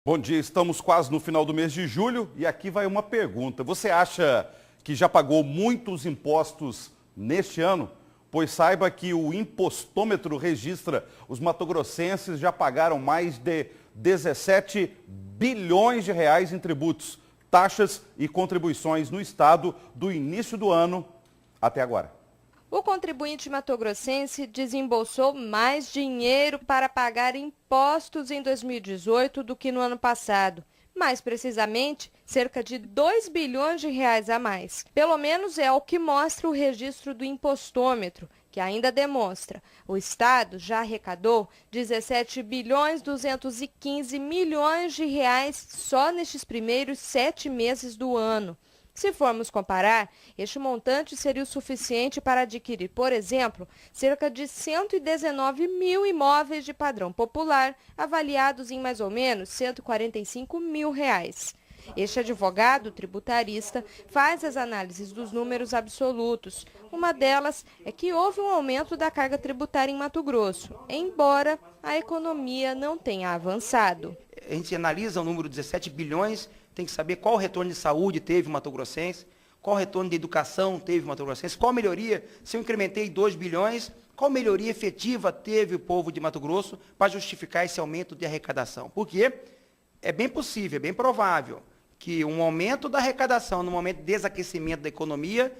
Bom dia, estamos quase no final do mês de julho e aqui vai uma pergunta. Você acha que já pagou muitos impostos neste ano? Pois saiba que o impostômetro registra os matogrossenses já pagaram mais de 17 bilhões de reais em tributos, taxas e contribuições no estado do início do ano até agora. O contribuinte matogrossense desembolsou mais dinheiro para pagar impostos em 2018 do que no ano passado. Mais precisamente, cerca de 2 bilhões de reais a mais. Pelo menos é o que mostra o registro do impostômetro, que ainda demonstra. O Estado já arrecadou 17 bilhões 215 milhões de reais só nestes primeiros 7 meses do ano. Se formos comparar, este montante seria o suficiente para adquirir, por exemplo, cerca de 119 mil imóveis de padrão popular, avaliados em mais ou menos 145 mil reais. Este advogado tributarista faz as análises dos números absolutos. Uma delas é que houve um aumento da carga tributária em Mato Grosso, embora a economia não tenha avançado. A gente analisa o número de 17 bilhões, tem que saber qual retorno de saúde teve o Mato Grossense, qual retorno de educação teve o Mato Grossense, qual melhoria, se eu incrementei 2 bilhões, qual melhoria efetiva teve o povo de Mato Grosso para justificar esse aumento de arrecadação. Porque é bem possível, é bem provável que um aumento da arrecadação no momento de desaquecimento da economia,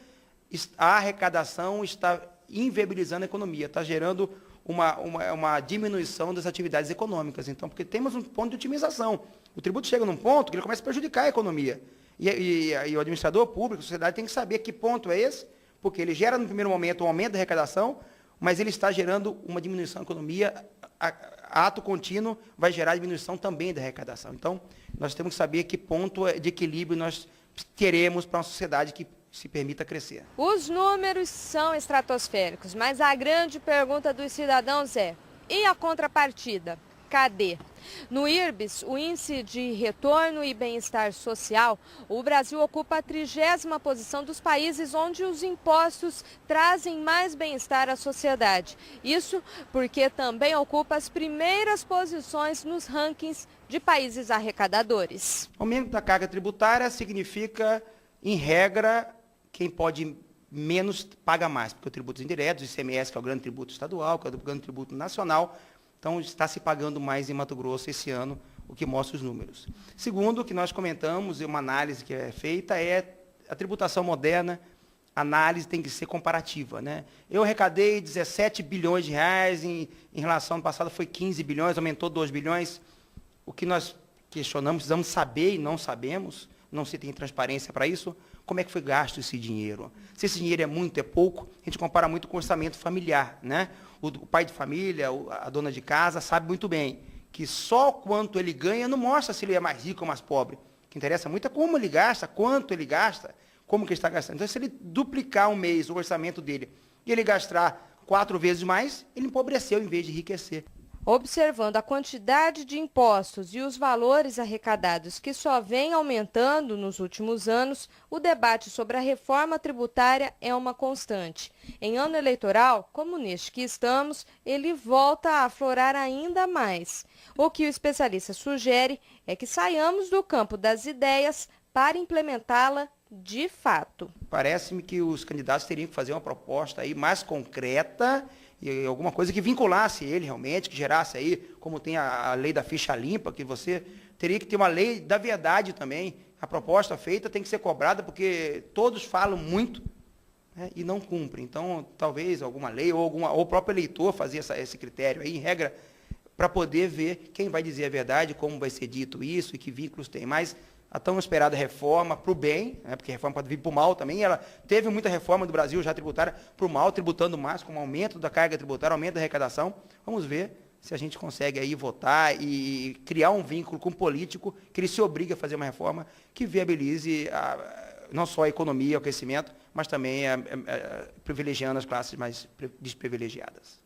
a arrecadação está inviabilizando a economia, está gerando uma diminuição das atividades econômicas. Então, porque temos um ponto de otimização. O tributo chega num ponto que ele começa a prejudicar a economia. E o administrador público, a sociedade, tem que saber que ponto é esse, porque ele gera, no primeiro momento, um aumento da arrecadação, mas ele está gerando uma diminuição da economia. Ato contínuo vai gerar diminuição também da arrecadação. Então, nós temos que saber que ponto de equilíbrio nós queremos para uma sociedade que se permita crescer. Os números são estratosféricos, mas a grande pergunta dos cidadãos é: e a contrapartida? Cadê? No IRBS, o Índice de Retorno e Bem-Estar Social, o Brasil ocupa a 30ª posição dos países onde os impostos trazem mais bem-estar à sociedade. Isso porque também ocupa as primeiras posições nos rankings de países arrecadadores. Aumento da carga tributária significa, em regra, quem pode menos paga mais, porque o tributos indiretos, o ICMS, que é o grande tributo estadual, que é o grande tributo nacional, então está se pagando mais em Mato Grosso esse ano, o que mostra os números. Segundo, o que nós comentamos, e uma análise que é feita, é a tributação moderna, a análise tem que ser comparativa, né? Eu arrecadei 17 bilhões de reais, em relação ao ano passado foi 15 bilhões, aumentou 2 bilhões. O que nós questionamos, precisamos saber e não sabemos, não se tem transparência para isso, como é que foi gasto esse dinheiro. Se esse dinheiro é muito, é pouco, a gente compara muito com o orçamento familiar, né? O pai de família, a dona de casa, sabe muito bem que só quanto ele ganha não mostra se ele é mais rico ou mais pobre. O que interessa muito é como ele gasta, quanto ele gasta, como que ele está gastando. Então, se ele duplicar um mês o orçamento dele e ele gastar 4 vezes mais, ele empobreceu em vez de enriquecer. Observando a quantidade de impostos e os valores arrecadados que só vem aumentando nos últimos anos, o debate sobre a reforma tributária é uma constante. Em ano eleitoral, como neste que estamos, ele volta a aflorar ainda mais. O que o especialista sugere é que saiamos do campo das ideias para implementá-la de fato. Parece-me que os candidatos teriam que fazer uma proposta aí mais concreta e alguma coisa que vinculasse ele realmente, que gerasse aí, como tem a lei da ficha limpa, que você teria que ter uma lei da verdade também. A proposta feita tem que ser cobrada, porque todos falam muito, né, e não cumprem. Então, talvez alguma lei ou o próprio eleitor fazer esse critério aí, em regra, para poder ver quem vai dizer a verdade, como vai ser dito isso e que vínculos tem. Mas a tão esperada reforma para o bem, né, porque a reforma pode vir para o mal também, ela teve muita reforma do Brasil já tributária para o mal, tributando mais, com o aumento da carga tributária, aumento da arrecadação. Vamos ver se a gente consegue aí votar e criar um vínculo com o político, que ele se obrigue a fazer uma reforma que viabilize não só a economia, o crescimento, mas também privilegiando as classes mais desprivilegiadas.